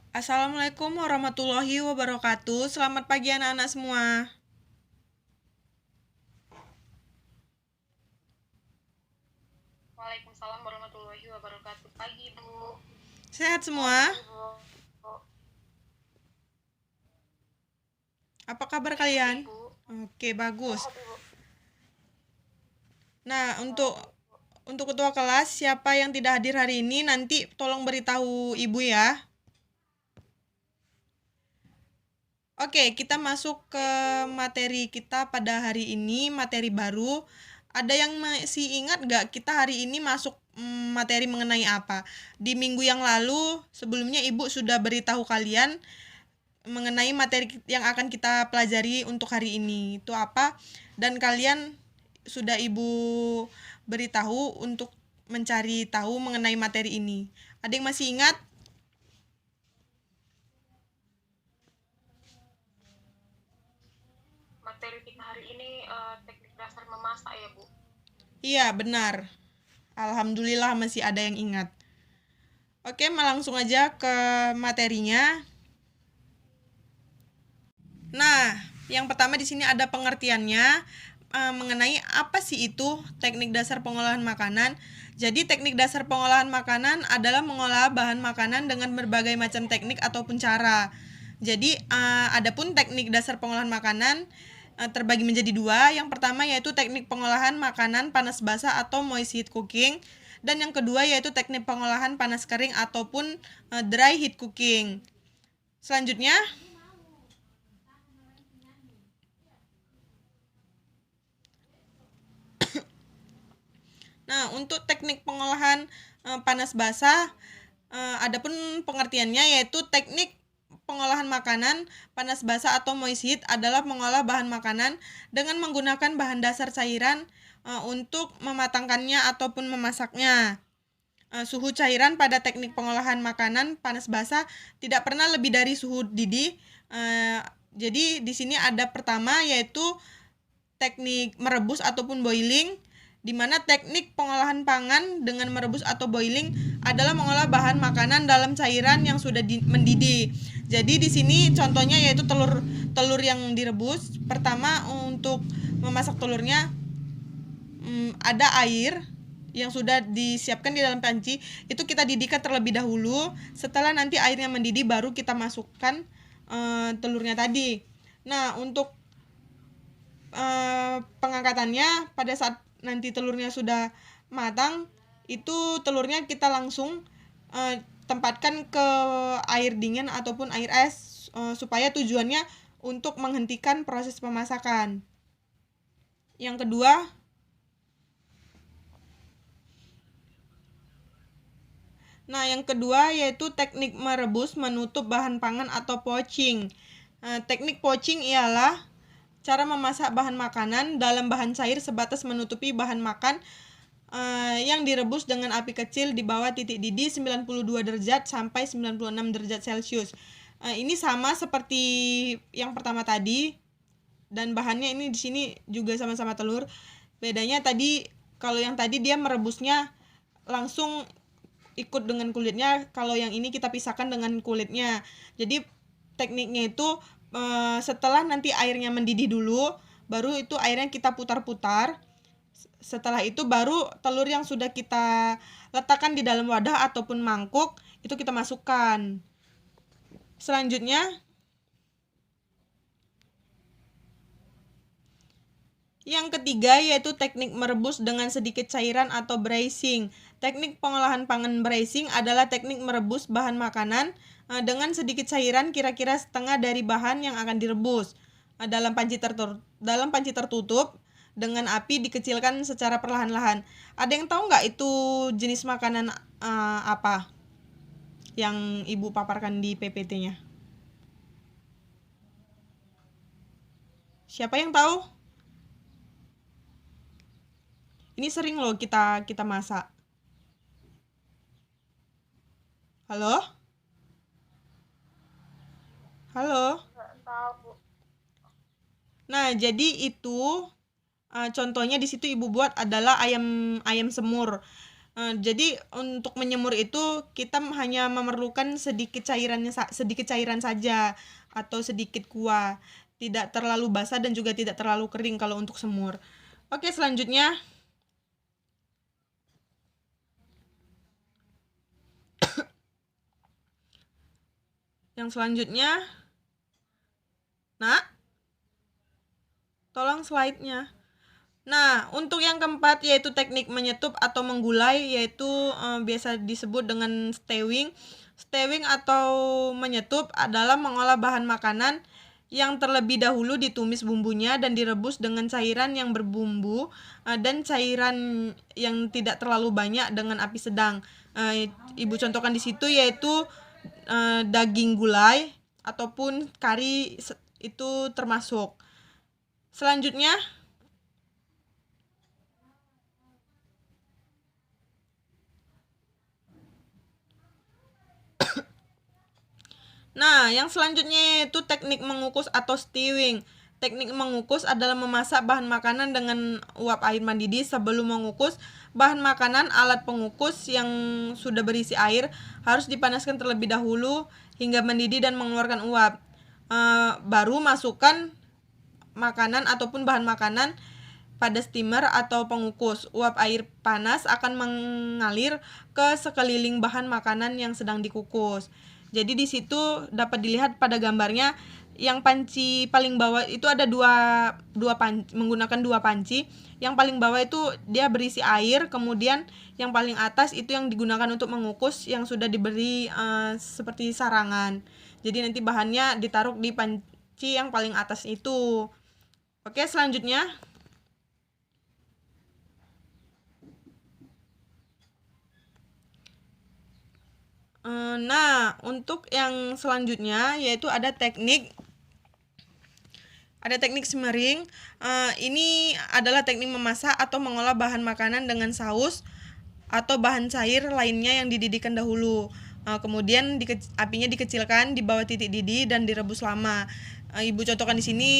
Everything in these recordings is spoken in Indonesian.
Assalamualaikum warahmatullahi wabarakatuh. Selamat pagi anak-anak semua. Waalaikumsalam warahmatullahi wabarakatuh. Pagi, Bu. Sehat Sehat semua? Bu, Ibu. Apa kabar Sehat, kalian? Ibu. Oke, bagus. Sehat, Ibu. Nah, untuk Baik. untuk ketua kelas, siapa yang tidak hadir hari ini nanti tolong beritahu Ibu ya. Oke, kita masuk ke materi kita pada hari ini, materi baru. Ada yang masih ingat nggak kita hari ini masuk materi mengenai apa? Di minggu yang lalu, sebelumnya Ibu sudah beritahu kalian mengenai materi yang akan kita pelajari untuk hari ini itu apa, dan kalian sudah Ibu beritahu untuk mencari tahu mengenai materi ini. Ada yang masih ingat? Materi kita hari ini teknik dasar memasak ya, Bu. Iya, benar. Alhamdulillah masih ada yang ingat. Oke, langsung aja ke materinya. Nah, yang pertama di sini ada pengertiannya mengenai apa sih itu teknik dasar pengolahan makanan. Jadi teknik dasar pengolahan makanan adalah mengolah bahan makanan dengan berbagai macam teknik ataupun cara. Jadi adapun teknik dasar pengolahan makanan terbagi menjadi dua. Yang pertama yaitu teknik pengolahan makanan panas basah atau moist heat cooking, dan yang kedua yaitu teknik pengolahan panas kering ataupun dry heat cooking. Selanjutnya, nah, untuk teknik pengolahan panas basah, adapun pengertiannya yaitu teknik pengolahan makanan panas basah atau moist heat adalah mengolah bahan makanan dengan menggunakan bahan dasar cairan untuk mematangkannya ataupun memasaknya. Suhu cairan pada teknik pengolahan makanan panas basah tidak pernah lebih dari suhu didih. Jadi di sini ada pertama yaitu teknik merebus ataupun boiling, di mana teknik pengolahan pangan dengan merebus atau boiling adalah mengolah bahan makanan dalam cairan yang sudah mendidih. Jadi di sini contohnya yaitu telur yang direbus. Pertama untuk memasak telurnya ada air yang sudah disiapkan di dalam panci, itu kita didihkan terlebih dahulu. Setelah nanti airnya mendidih baru kita masukkan telurnya tadi. Nah, untuk pengangkatannya pada saat nanti telurnya sudah matang, itu telurnya kita langsung tempatkan ke air dingin ataupun air es supaya tujuannya untuk menghentikan proses pemasakan. Yang kedua, yaitu teknik merebus menutup bahan pangan atau poaching. Teknik poaching ialah cara memasak bahan makanan dalam bahan cair sebatas menutupi bahan makan yang direbus dengan api kecil di bawah titik didih 92 derajat sampai 96 derajat Celcius. Ini sama seperti yang pertama tadi, dan bahannya ini di sini juga sama-sama telur. Bedanya tadi, kalau yang tadi dia merebusnya langsung ikut dengan kulitnya, kalau yang ini kita pisahkan dengan kulitnya. Jadi tekniknya itu setelah nanti airnya mendidih dulu, baru itu airnya kita putar-putar. Setelah itu baru telur yang sudah kita letakkan di dalam wadah ataupun mangkuk itu kita masukkan. Selanjutnya, yang ketiga yaitu teknik merebus dengan sedikit cairan atau braising. Teknik pengolahan pangan braising adalah teknik merebus bahan makanan dengan sedikit cairan kira-kira setengah dari bahan yang akan direbus dalam panci tertutup dengan api dikecilkan secara perlahan-lahan. Ada yang tahu nggak itu jenis makanan apa yang Ibu paparkan di PPT-nya? Siapa yang tahu? Ini sering loh kita masak. Halo? Halo? Nggak tahu, Bu. Nah, jadi itu contohnya di situ Ibu buat adalah ayam semur. Jadi untuk menyemur itu kita hanya memerlukan sedikit cairan saja atau sedikit kuah, tidak terlalu basah dan juga tidak terlalu kering kalau untuk semur. Oke, selanjutnya Nak, tolong slide-nya. Nah, untuk yang keempat yaitu teknik menyetup atau menggulai, yaitu biasa disebut dengan stewing. Stewing atau menyetup adalah mengolah bahan makanan yang terlebih dahulu ditumis bumbunya dan direbus dengan cairan yang berbumbu dan cairan yang tidak terlalu banyak dengan api sedang. Ibu contohkan di situ yaitu daging gulai ataupun kari itu termasuk. Selanjutnya, nah, yang selanjutnya yaitu teknik mengukus atau stewing. Teknik mengukus adalah memasak bahan makanan dengan uap air mendidih. Sebelum mengukus bahan makanan, alat pengukus yang sudah berisi air harus dipanaskan terlebih dahulu hingga mendidih dan mengeluarkan uap. Baru masukkan makanan ataupun bahan makanan pada steamer atau pengukus. Uap air panas akan mengalir ke sekeliling bahan makanan yang sedang dikukus. Jadi di situ dapat dilihat pada gambarnya yang panci paling bawah itu ada menggunakan dua panci. Yang paling bawah itu dia berisi air, kemudian yang paling atas itu yang digunakan untuk mengukus yang sudah diberi seperti sarangan. Jadi nanti bahannya ditaruh di panci yang paling atas itu. Oke, selanjutnya. Nah, untuk yang selanjutnya yaitu ada teknik simmering. Ini adalah teknik memasak atau mengolah bahan makanan dengan saus atau bahan cair lainnya yang dididihkan dahulu. Kemudian apinya dikecilkan di bawah titik didih dan direbus lama. Ibu contohkan di sini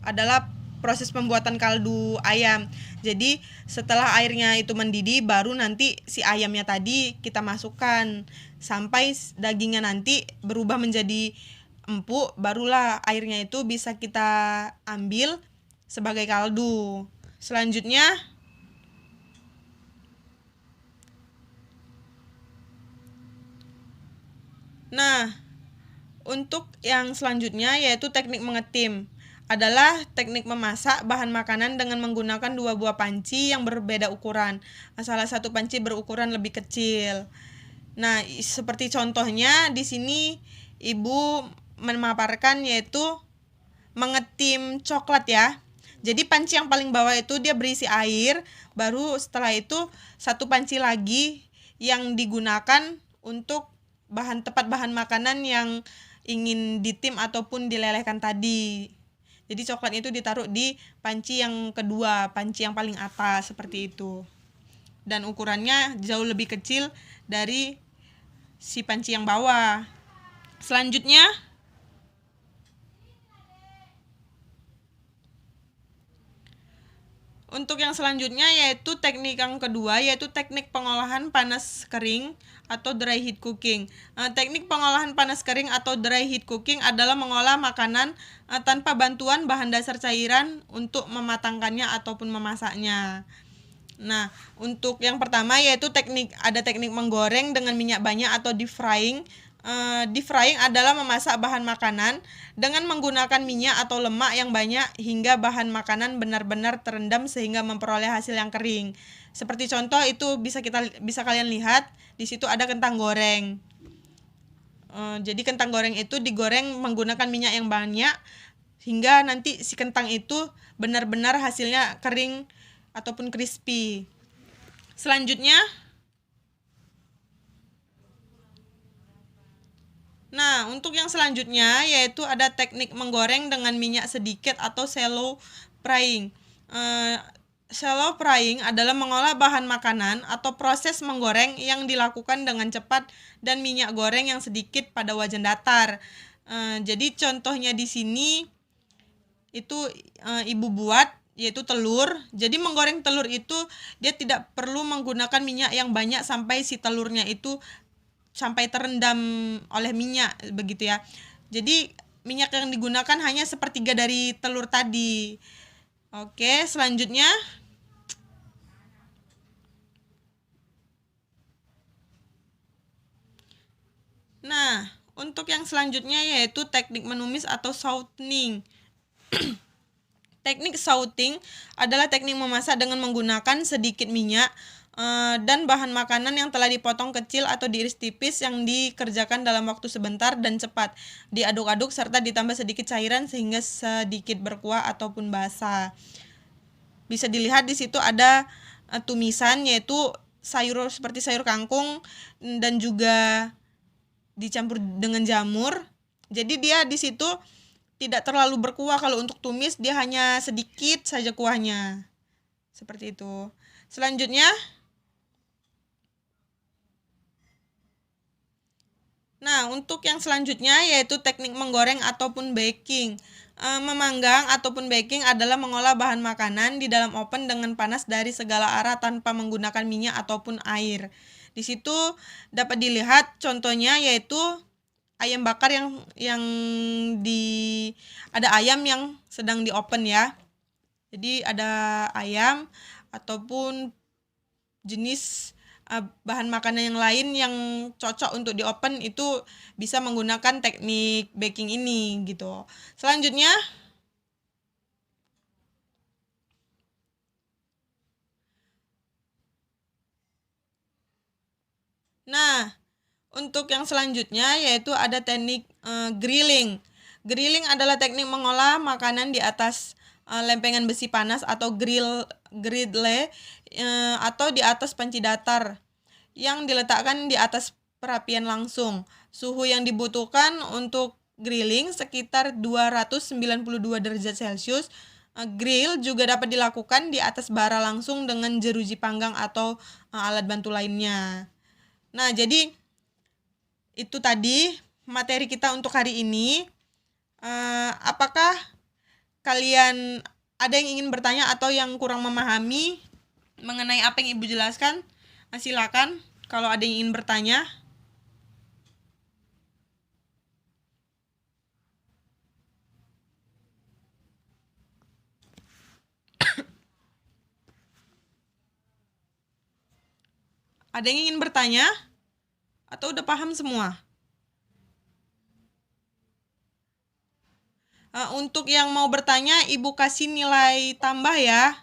adalah proses pembuatan kaldu ayam. Jadi setelah airnya itu mendidih, baru nanti si ayamnya tadi kita masukkan sampai dagingnya nanti berubah menjadi empuk, barulah airnya itu bisa kita ambil sebagai kaldu. Selanjutnya, nah, untuk yang selanjutnya yaitu teknik mengetim. Adalah teknik memasak bahan makanan dengan menggunakan dua buah panci yang berbeda ukuran. Salah satu panci berukuran lebih kecil. Nah, seperti contohnya di sini Ibu memaparkan yaitu mengetim coklat ya. Jadi panci yang paling bawah itu dia berisi air, baru setelah itu satu panci lagi yang digunakan untuk tepat bahan makanan yang ingin ditim ataupun dilelehkan tadi. Jadi coklatnya itu ditaruh di panci yang kedua, panci yang paling atas seperti itu. Dan ukurannya jauh lebih kecil dari si panci yang bawah. Selanjutnya, untuk yang selanjutnya yaitu teknik yang kedua yaitu teknik pengolahan panas kering atau dry heat cooking. Teknik pengolahan panas kering atau dry heat cooking adalah mengolah makanan tanpa bantuan bahan dasar cairan untuk mematangkannya ataupun memasaknya. Nah, untuk yang pertama yaitu ada teknik menggoreng dengan minyak banyak atau deep frying. Deep frying adalah memasak bahan makanan dengan menggunakan minyak atau lemak yang banyak hingga bahan makanan benar-benar terendam sehingga memperoleh hasil yang kering. Seperti contoh itu bisa kalian lihat di situ ada kentang goreng. Jadi kentang goreng itu digoreng menggunakan minyak yang banyak hingga nanti si kentang itu benar-benar hasilnya kering ataupun crispy. Selanjutnya, nah, untuk yang selanjutnya yaitu ada teknik menggoreng dengan minyak sedikit atau shallow frying. Shallow frying adalah mengolah bahan makanan atau proses menggoreng yang dilakukan dengan cepat dan minyak goreng yang sedikit pada wajan datar. Jadi contohnya di sini itu Ibu buat yaitu telur. Jadi menggoreng telur itu dia tidak perlu menggunakan minyak yang banyak sampai si telurnya itu sampai terendam oleh minyak begitu ya. Jadi minyak yang digunakan hanya sepertiga dari telur tadi. Oke, selanjutnya. Nah, untuk yang selanjutnya yaitu teknik menumis atau sautening. Teknik sauteing adalah teknik memasak dengan menggunakan sedikit minyak dan bahan makanan yang telah dipotong kecil atau diiris tipis yang dikerjakan dalam waktu sebentar dan cepat. Diaduk-aduk serta ditambah sedikit cairan sehingga sedikit berkuah ataupun basah. Bisa dilihat di situ ada tumisan yaitu sayur seperti sayur kangkung dan juga dicampur dengan jamur. Jadi dia di situ tidak terlalu berkuah. Kalau untuk tumis dia hanya sedikit saja kuahnya. Seperti itu. Selanjutnya, nah untuk yang selanjutnya yaitu teknik menggoreng ataupun baking. Memanggang ataupun baking adalah mengolah bahan makanan di dalam oven dengan panas dari segala arah tanpa menggunakan minyak ataupun air. Di situ dapat dilihat contohnya yaitu ayam bakar yang ada ayam yang sedang di oven ya. Jadi ada ayam ataupun jenis bahan makanan yang lain yang cocok untuk di oven itu bisa menggunakan teknik baking ini gitu. Selanjutnya, nah untuk yang selanjutnya yaitu ada teknik grilling. Grilling adalah teknik mengolah makanan di atas lempengan besi panas atau griddle atau di atas panci datar yang diletakkan di atas perapian langsung. Suhu yang dibutuhkan untuk grilling sekitar 292 derajat Celcius. Grill juga dapat dilakukan di atas bara langsung dengan jeruji panggang atau alat bantu lainnya. Nah, jadi itu tadi materi kita untuk hari ini. Apakah kalian ada yang ingin bertanya atau yang kurang memahami mengenai apa yang Ibu jelaskan? Silakan kalau ada yang ingin bertanya. Ada yang ingin bertanya? Atau udah paham semua? Untuk yang mau bertanya, Ibu kasih nilai tambah ya.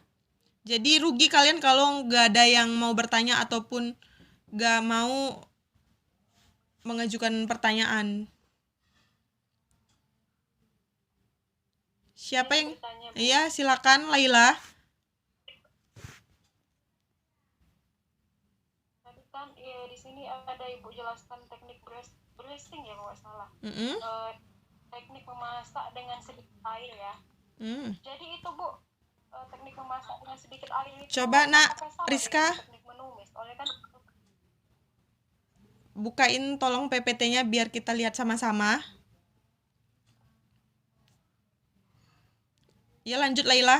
Jadi rugi kalian kalau nggak ada yang mau bertanya ataupun nggak mau mengajukan pertanyaan. Siapa yang? Iya, silakan Laila. Tadi kan di sini ada Ibu jelaskan teknik bracing ya kalau nggak salah. Teknik memasak dengan sedikit air ya. Jadi itu Bu, teknik memasak dengan sedikit air itu. Coba Nak Rizka. Teknik menumis. Oleh kan bukain tolong PPT-nya biar kita lihat sama-sama. Ya lanjut Laila.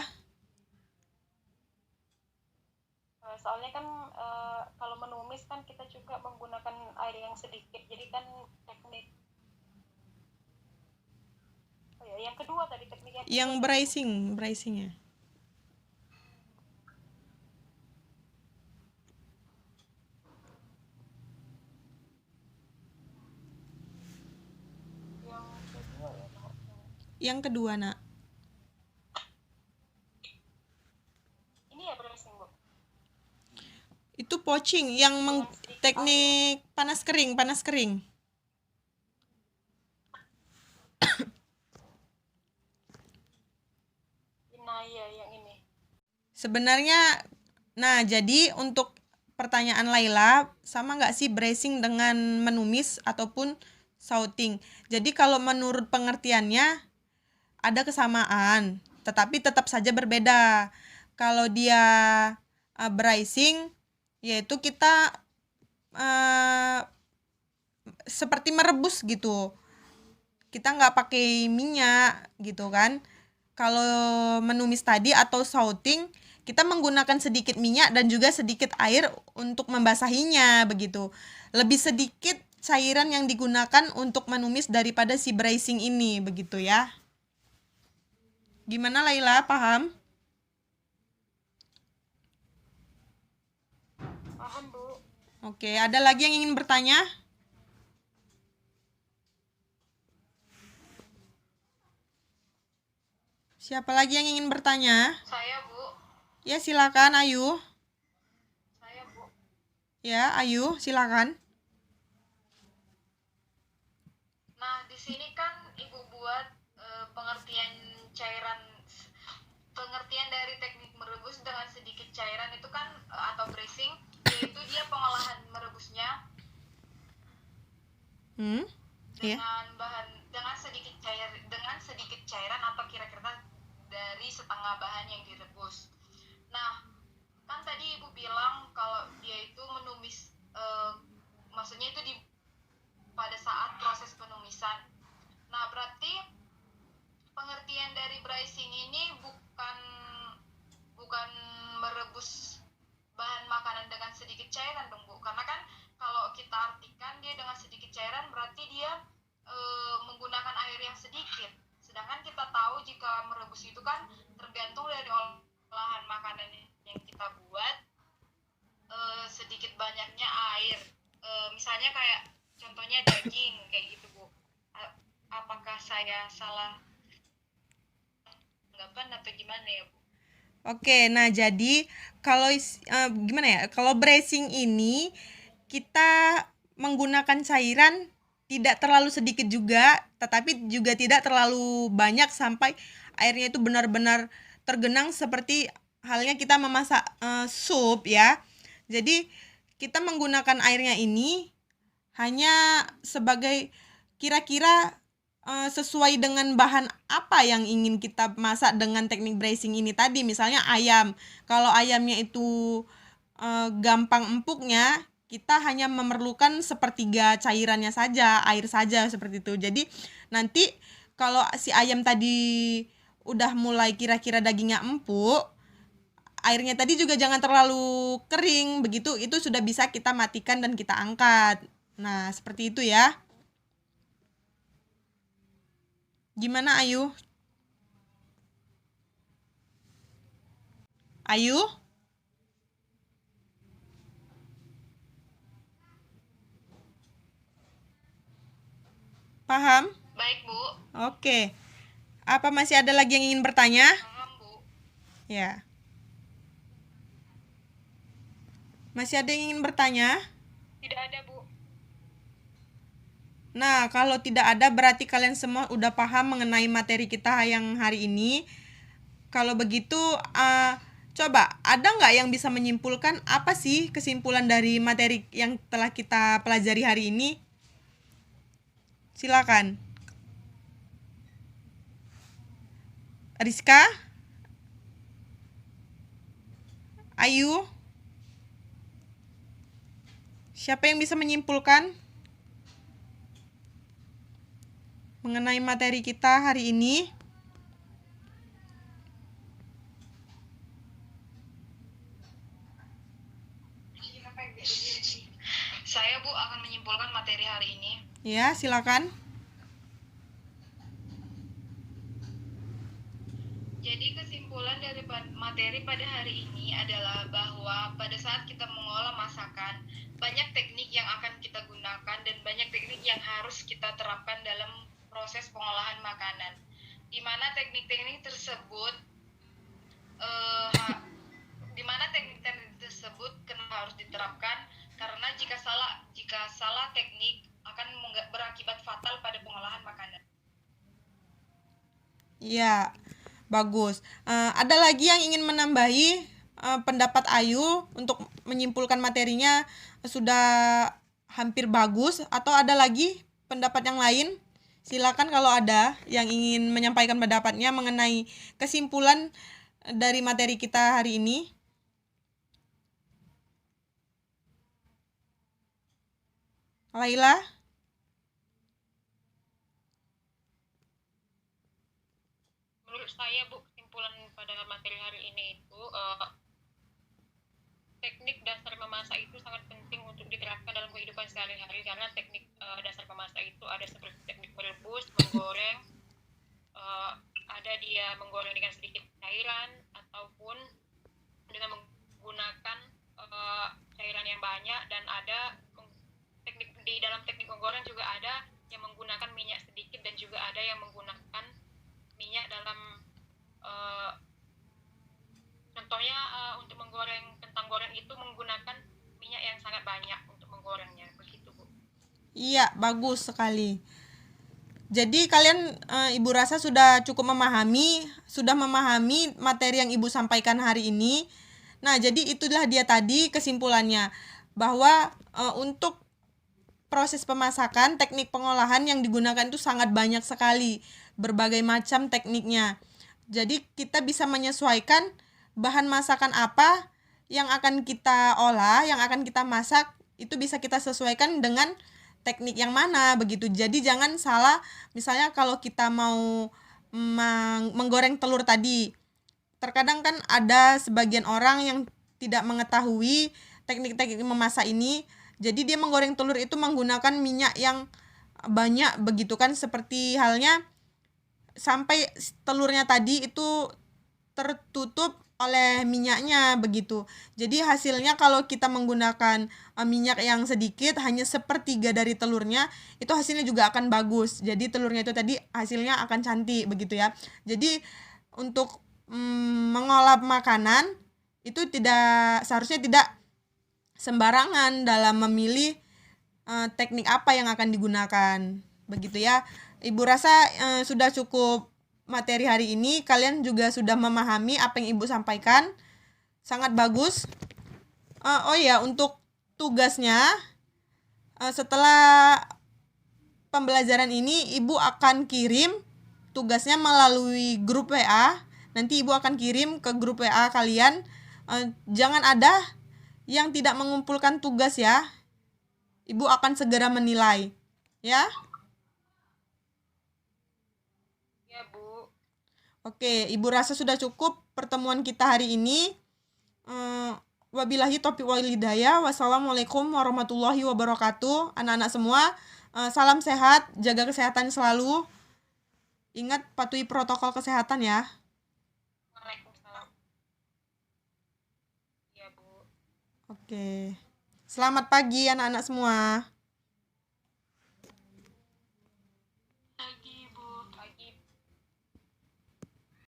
Soalnya kan kalau menumis kan kita juga menggunakan air yang sedikit. Jadi kan teknik yang kedua tadi teknik yang bracingnya. Yang kedua Nak. Ini ya bracing Bu. Itu poaching yang teknik panas kering. Nah iya yang ini. Sebenarnya, nah jadi untuk pertanyaan Laila, sama nggak sih bracing dengan menumis ataupun sauting? Jadi kalau menurut pengertiannya ada kesamaan, tetapi tetap saja berbeda. Kalau dia bracing, yaitu kita seperti merebus gitu. Kita nggak pakai minyak gitu kan. kalau menumis tadi atau sauting, kita menggunakan sedikit minyak dan juga sedikit air untuk membasahinya begitu. Lebih sedikit cairan yang digunakan untuk menumis daripada si braising ini begitu ya. Gimana Laila, paham? Paham, Bu. Oke, ada lagi yang ingin bertanya? Siapa lagi yang ingin bertanya? Saya, Bu. Ya, silakan Ayu. Saya, Bu. Ya, Ayu, silakan. Nah, di sini kan Ibu buat pengertian dari teknik merebus dengan sedikit cairan itu kan atau braising, yaitu dia pengolahan merebusnya dengan sedikit cairan atau kira-kira dari setengah bahan yang direbus. Nah, kan tadi Ibu bilang kalau dia itu menumis, maksudnya itu pada saat proses penumisan. Nah, berarti pengertian dari braising ini bukan merebus bahan makanan dengan sedikit cairan dong, Bu. Karena kan kalau kita artikan dia dengan sedikit cairan berarti dia menggunakan air yang sedikit. Sedangkan kita tahu jika merebus itu kan tergantung dari olahan makanan yang kita buat, sedikit banyaknya air. Misalnya kayak contohnya daging kayak gitu, Bu. Apakah saya salah anggapan atau gimana ya, Bu? Oke, nah jadi kalau gimana ya? Kalau braising ini kita menggunakan cairan tidak terlalu sedikit juga, tetapi juga tidak terlalu banyak sampai airnya itu benar-benar tergenang seperti halnya kita memasak sup ya. Jadi kita menggunakan airnya ini hanya sebagai kira-kira sesuai dengan bahan apa yang ingin kita masak dengan teknik braising ini tadi. Misalnya ayam, kalau ayamnya itu gampang empuknya, kita hanya memerlukan sepertiga cairannya saja, air saja seperti itu. Jadi nanti kalau si ayam tadi udah mulai kira-kira dagingnya empuk, airnya tadi juga jangan terlalu kering, begitu itu sudah bisa kita matikan dan kita angkat. Nah, seperti itu ya. Gimana Ayu? Ayu? Paham? Baik, Bu. Oke. Apa masih ada lagi yang ingin bertanya? Paham, Bu. Ya. Masih ada yang ingin bertanya? Tidak ada, Bu. Nah, kalau tidak ada berarti kalian semua udah paham mengenai materi kita yang hari ini. Kalau begitu, coba ada nggak yang bisa menyimpulkan apa sih kesimpulan dari materi yang telah kita pelajari hari ini? Silakan. Rizka? Ayu? Siapa yang bisa menyimpulkan mengenai materi kita hari ini? Saya, Bu, akan menyimpulkan materi hari ini. Ya, silakan. Jadi kesimpulan dari materi pada hari ini adalah bahwa pada saat kita mengolah masakan, banyak teknik yang akan kita gunakan dan banyak teknik yang harus kita terapkan dalam proses pengolahan makanan. Di mana teknik-teknik tersebut harus diterapkan karena jika salah teknik akan berakibat fatal pada pengolahan makanan. Ya, bagus. Ada lagi yang ingin menambahi pendapat Ayu untuk menyimpulkan materinya sudah hampir bagus atau ada lagi pendapat yang lain? Silakan kalau ada yang ingin menyampaikan pendapatnya mengenai kesimpulan dari materi kita hari ini. Laila? menurut saya Bu, kesimpulan pada materi hari ini itu teknik dasar memasak itu sangat penting untuk diterapkan dalam kehidupan sehari-hari, karena teknik dasar memasak itu ada seperti teknik merebus, menggoreng, ada dia menggoreng dengan sedikit cairan ataupun dengan menggunakan cairan yang banyak, dan ada teknik di dalam teknik menggoreng juga ada yang menggunakan minyak sedikit dan juga ada yang menggunakan minyak dalam contohnya untuk menggoreng kentang goreng itu menggunakan minyak yang sangat banyak untuk menggorengnya, begitu Bu. Iya, bagus sekali. Jadi kalian Ibu rasa sudah cukup sudah memahami materi yang Ibu sampaikan hari ini. Nah, jadi itulah dia tadi kesimpulannya, bahwa untuk proses pemasakan, teknik pengolahan yang digunakan itu sangat banyak sekali, berbagai macam tekniknya. Jadi kita bisa menyesuaikan bahan masakan apa yang akan kita olah, yang akan kita masak, itu bisa kita sesuaikan dengan teknik yang mana begitu. Jadi jangan salah, misalnya kalau kita mau menggoreng telur tadi, terkadang kan ada sebagian orang yang tidak mengetahui teknik-teknik memasak ini, jadi dia menggoreng telur itu menggunakan minyak yang banyak begitu kan, seperti halnya sampai telurnya tadi itu tertutup oleh minyaknya begitu. Jadi hasilnya kalau kita menggunakan minyak yang sedikit, hanya sepertiga dari telurnya, itu hasilnya juga akan bagus. Jadi telurnya itu tadi hasilnya akan cantik begitu ya. Jadi untuk mengolah makanan itu seharusnya tidak sembarangan dalam memilih teknik apa yang akan digunakan begitu ya. Ibu rasa sudah cukup materi hari ini, kalian juga sudah memahami apa yang Ibu sampaikan. Sangat bagus. Oh ya, untuk tugasnya setelah pembelajaran ini Ibu akan kirim tugasnya melalui grup WA. Nanti Ibu akan kirim ke grup WA kalian. Jangan ada yang tidak mengumpulkan tugas ya. Ibu akan segera menilai. Ya? Ya Bu. Oke, Ibu rasa sudah cukup pertemuan kita hari ini. Wabillahi taufiq wal hidayah. Wassalamualaikum warahmatullahi wabarakatuh. Anak-anak semua, salam sehat, jaga kesehatan selalu. Ingat patuhi protokol kesehatan ya. Waalaikumsalam. Ya Bu. Oke. Selamat pagi anak-anak semua.